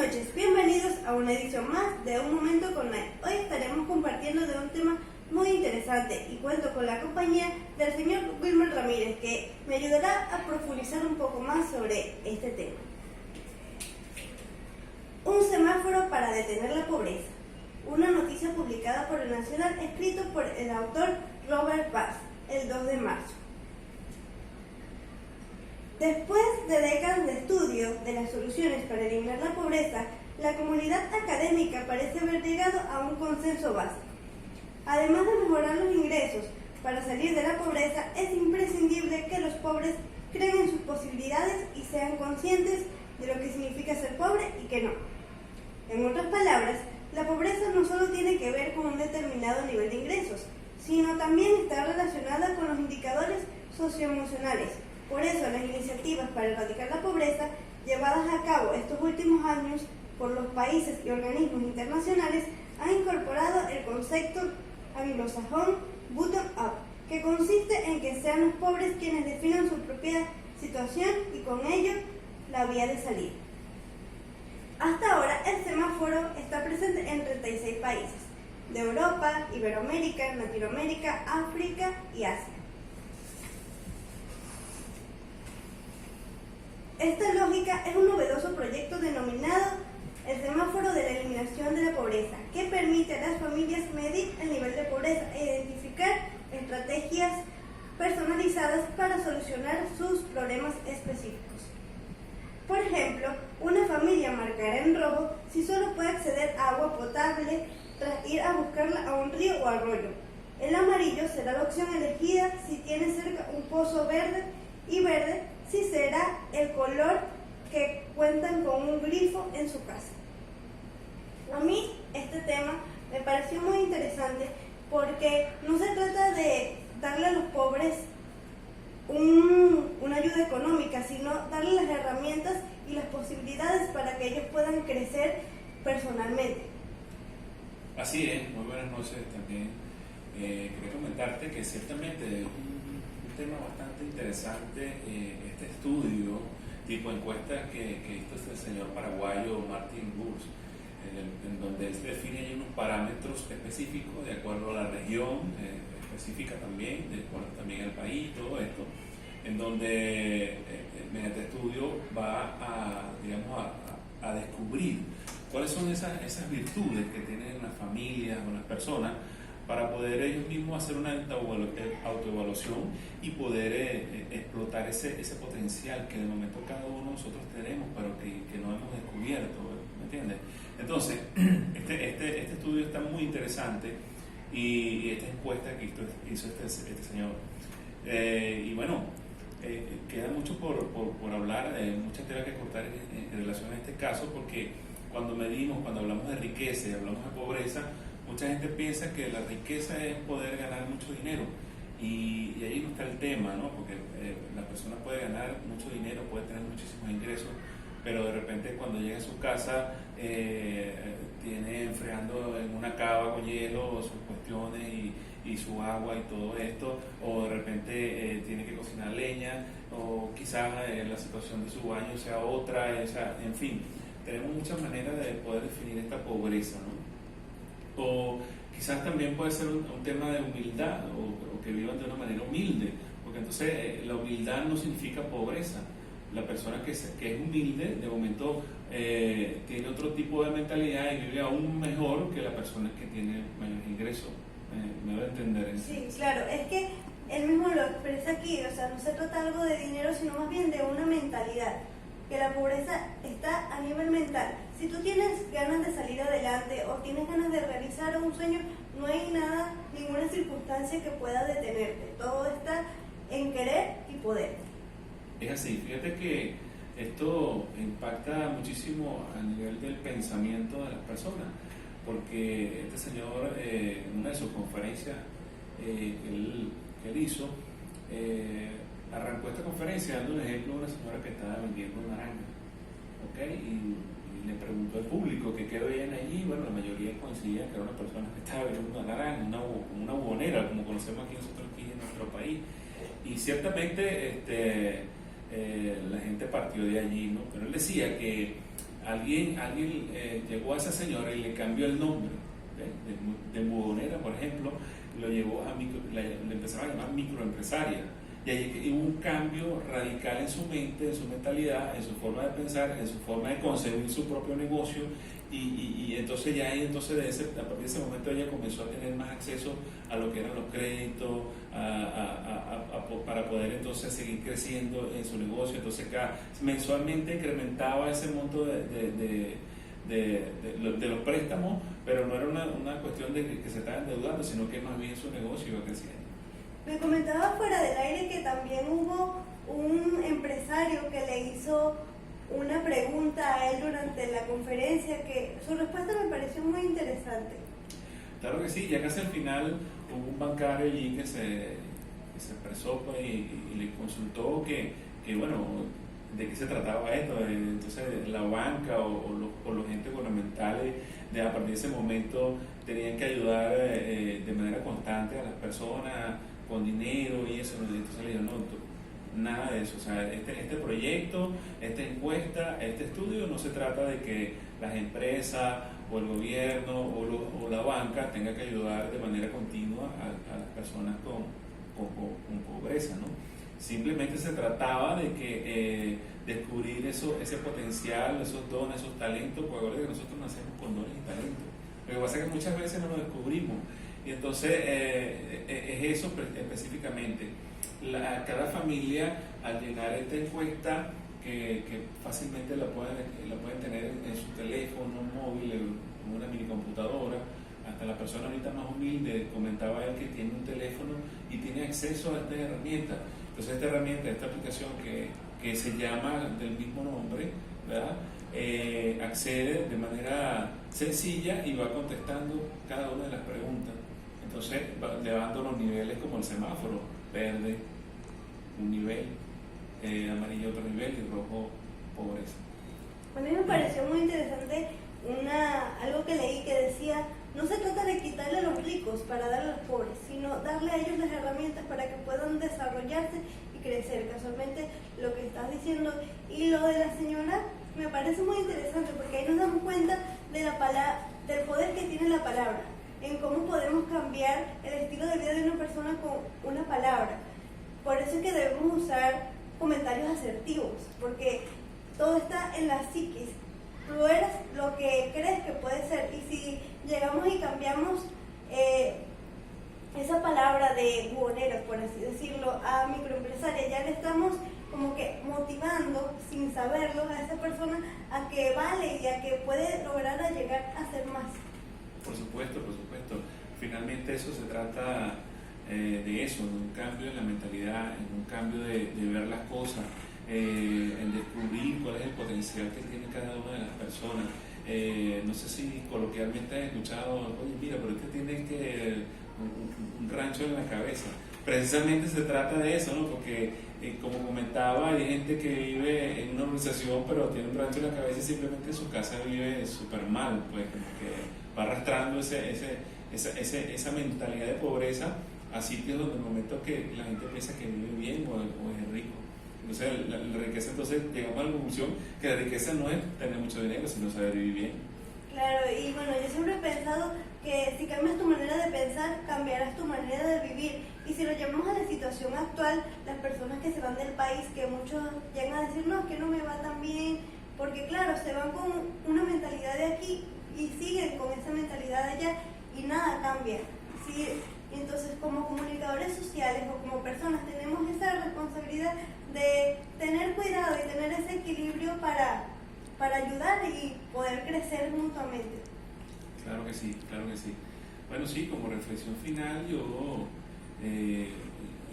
noches, bienvenidos a una edición más de Un Momento con Nay. Hoy estaremos compartiendo de un tema muy interesante y cuento con la compañía del señor Wilmer Ramírez, que me ayudará a profundizar un poco más sobre este tema. Un semáforo para detener la pobreza. Una noticia publicada por El Nacional, escrito por el autor Robert Paz, el 2 de marzo. Después de décadas de estudio de las soluciones para eliminar la pobreza, la comunidad académica parece haber llegado a un consenso básico. Además de mejorar los ingresos para salir de la pobreza, es imprescindible que los pobres creen en sus posibilidades y sean conscientes de lo que significa ser pobre y que no. En otras palabras, la pobreza no solo tiene que ver con un determinado nivel de ingresos, sino también está relacionada con los indicadores socioemocionales. Por eso, las iniciativas para erradicar la pobreza llevadas a cabo estos últimos años por los países y organismos internacionales han incorporado el concepto anglosajón bottom-up, que consiste en que sean los pobres quienes definan su propia situación y con ello la vía de salida. Hasta ahora, el semáforo está presente en 36 países de Europa, Iberoamérica, Latinoamérica, África y Asia. Esta lógica es un novedoso proyecto denominado el semáforo de la eliminación de la pobreza, que permite a las familias medir el nivel de pobreza e identificar estrategias personalizadas para solucionar sus problemas específicos. Por ejemplo, una familia marcará en rojo si solo puede acceder a agua potable tras ir a buscarla a un río o arroyo. El amarillo será la opción elegida si tiene cerca un pozo verde, y verde si será el color que cuentan con un grifo en su casa. A mí este tema me pareció muy interesante porque no se trata de darle a los pobres una ayuda económica, sino darle las herramientas y las posibilidades para que ellos puedan crecer personalmente. Así es, muy buenas noches también. Quería comentarte que ciertamente es un tema bastante interesante, este estudio tipo encuesta que hizo el señor paraguayo Martin Burs, en donde él define ahí unos parámetros específicos de acuerdo a la región específica también, de acuerdo también al país, todo esto, en donde mediante estudio va a descubrir cuáles son esas virtudes que tienen las familias o las personas para poder ellos mismos hacer una autoevaluación y poder explotar ese potencial que de momento cada uno de nosotros tenemos, pero que no hemos descubierto, ¿me entiendes? Entonces, este estudio está muy interesante y esta encuesta que hizo este señor. Y bueno, queda mucho por hablar, mucha tela que cortar en relación a este caso, porque cuando hablamos de riqueza y hablamos de pobreza, mucha gente piensa que la riqueza es poder ganar mucho dinero y ahí no está el tema, ¿no? Porque la persona puede ganar mucho dinero, puede tener muchísimos ingresos, pero de repente cuando llega a su casa tiene enfriando en una cava con hielo sus cuestiones y su agua y todo esto, o de repente tiene que cocinar leña, o quizás la situación de su baño sea otra, en fin, tenemos muchas maneras de poder definir esta pobreza, ¿no? O quizás también puede ser un tema de humildad, o que vivan de una manera humilde, porque entonces la humildad no significa pobreza. La persona que es humilde, de momento tiene otro tipo de mentalidad y vive aún mejor que la persona que tiene mayor ingreso. ¿Me voy a entender eso? Sí, claro, es que él mismo lo expresa aquí, o sea, no se trata algo de dinero, sino más bien de una mentalidad, que la pobreza está a nivel mental. Si tú tienes ganas de salir adelante o tienes ganas de realizar un sueño, no hay nada, ninguna circunstancia que pueda detenerte. Todo está en querer y poder. Es así, fíjate que esto impacta muchísimo a nivel del pensamiento de las personas, porque este señor en una de sus conferencias que él hizo, arrancó esta conferencia dando un ejemplo de una señora que estaba vendiendo naranjas, ¿ok? Y le preguntó al público que qué veían allí. Bueno, la mayoría coincidían que era una persona que estaba vendiendo una naranja, una bubonera, como conocemos aquí nosotros en nuestro país. Y ciertamente la gente partió de allí, ¿no? Pero él decía que alguien llegó a esa señora y le cambió el nombre, de mugonera, por ejemplo, lo llevó le empezaron a llamar microempresaria. Y ahí hubo un cambio radical en su mente, en su mentalidad, en su forma de pensar, en su forma de concebir su propio negocio. Y entonces ya ahí, a partir de ese momento ella comenzó a tener más acceso a lo que eran los créditos, para poder entonces seguir creciendo en su negocio. Entonces mensualmente incrementaba ese monto de los préstamos, pero no era una cuestión de que se estaba endeudando, sino que más bien su negocio iba creciendo. Me comentaba fuera del aire que también hubo un empresario que le hizo una pregunta a él durante la conferencia, que su respuesta me pareció muy interesante. Claro que sí, ya casi al final hubo un bancario allí que se expresó, pues, y le consultó que bueno, de qué se trataba esto. Entonces la banca o los entes gubernamentales a partir de ese momento tenían que ayudar de manera constante a las personas con dinero y eso. Entonces le dijeron, no, nada de eso. O sea, este proyecto, esta encuesta, este estudio no se trata de que las empresas o el gobierno o la banca tenga que ayudar de manera continua a las personas con pobreza, ¿no? Simplemente se trataba de que descubrir ese potencial, esos dones, esos talentos, porque ahora que nosotros nacemos con dones y talentos. Lo que pasa es que muchas veces no lo descubrimos. Y entonces es eso específicamente. Cada familia, al llenar esta encuesta, que fácilmente la pueden tener en su teléfono móvil, en una mini computadora, hasta la persona ahorita más humilde, comentaba él que tiene un teléfono y tiene acceso a esta herramienta. Entonces esta herramienta, esta aplicación que se llama del mismo nombre, ¿verdad? Accede de manera sencilla y va contestando cada una de las preguntas. Entonces le va dando los niveles como el semáforo: verde, un nivel, amarillo otro nivel y rojo, pobreza. A mí me pareció muy interesante algo que leí que decía: no se trata de quitarle a los ricos para darle a los pobres, sino darle a ellos las herramientas para que puedan desarrollarse y crecer. Casualmente lo que estás diciendo. Y lo de la señora me parece muy interesante, porque ahí nos damos cuenta de del poder que tiene la palabra, en cómo podemos cambiar el estilo de vida de una persona con una palabra. Por eso es que debemos usar comentarios asertivos, porque todo está en la psiquis. Tú eres lo que crees que puede ser, y si llegamos y cambiamos esa palabra de buhonero, por así decirlo, a microempresaria, ya le estamos como que motivando, sin saberlo, a esa persona a que vale y a que puede lograr a llegar a ser más. Por supuesto. Finalmente eso se trata de eso, de un cambio en la mentalidad, en un cambio de ver las cosas, en descubrir cuál es el potencial que tiene cada una de las personas. No sé si coloquialmente has escuchado, oye, mira, pero este tiene un rancho en la cabeza. Precisamente se trata de eso, ¿no? Porque como comentaba, hay gente que vive en una organización pero tiene un rancho en la cabeza y simplemente en su casa vive súper mal, pues como que va arrastrando esa mentalidad de pobreza a sitios donde en el momento que la gente piensa que vive bien o es rico. Entonces la riqueza, entonces llegamos a la conclusión que la riqueza no es tener mucho dinero, sino saber vivir bien. Claro, y bueno, yo siempre he pensado que si cambias tu manera de pensar, cambiarás tu manera de vivir. Y si lo llevamos a la situación actual, las personas que se van del país, que muchos llegan a decir, no, es que no me va tan bien, porque claro, se van con una mentalidad de aquí y siguen con esa mentalidad de allá y nada cambia. ¿Sí? Entonces, como comunicadores sociales o como personas, tenemos esa responsabilidad de tener cuidado y tener ese equilibrio para ayudar y poder crecer mutuamente. Claro que sí. Bueno, sí, como reflexión final, yo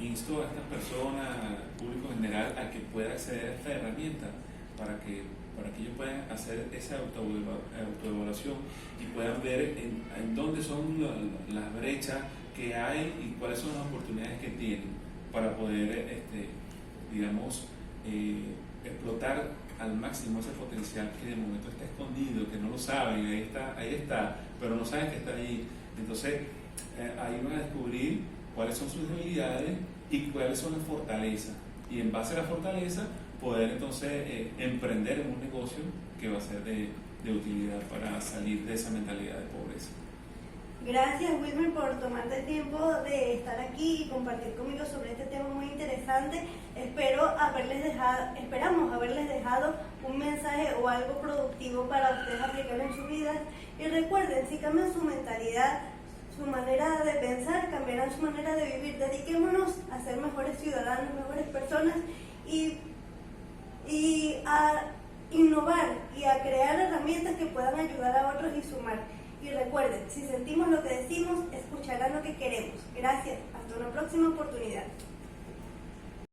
insto a estas personas, al público en general, a que pueda acceder a esta herramienta para que ellos puedan hacer esa autoevaluación y puedan ver en dónde son las brechas que hay y cuáles son las oportunidades que tienen para poder, explotar al máximo ese potencial que de momento está escondido, que no lo saben, ahí está, pero no saben que está ahí. Entonces, ahí van a descubrir cuáles son sus debilidades y cuáles son las fortalezas. Y en base a la fortaleza, poder entonces emprender en un negocio que va a ser de utilidad para salir de esa mentalidad de pobreza. Gracias, Wilmer, por tomarte el tiempo de estar aquí y compartir conmigo sobre este tema muy interesante. Esperamos haberles dejado un mensaje o algo productivo para ustedes aplicar en sus vidas. Y recuerden, si cambian su mentalidad, su manera de pensar, cambiarán su manera de vivir. Dediquémonos a ser mejores ciudadanos, mejores personas y a innovar y a crear herramientas que puedan ayudar a otros y sumar. Y recuerden, si sentimos lo que decimos, escucharán lo que queremos. Gracias, hasta una próxima oportunidad.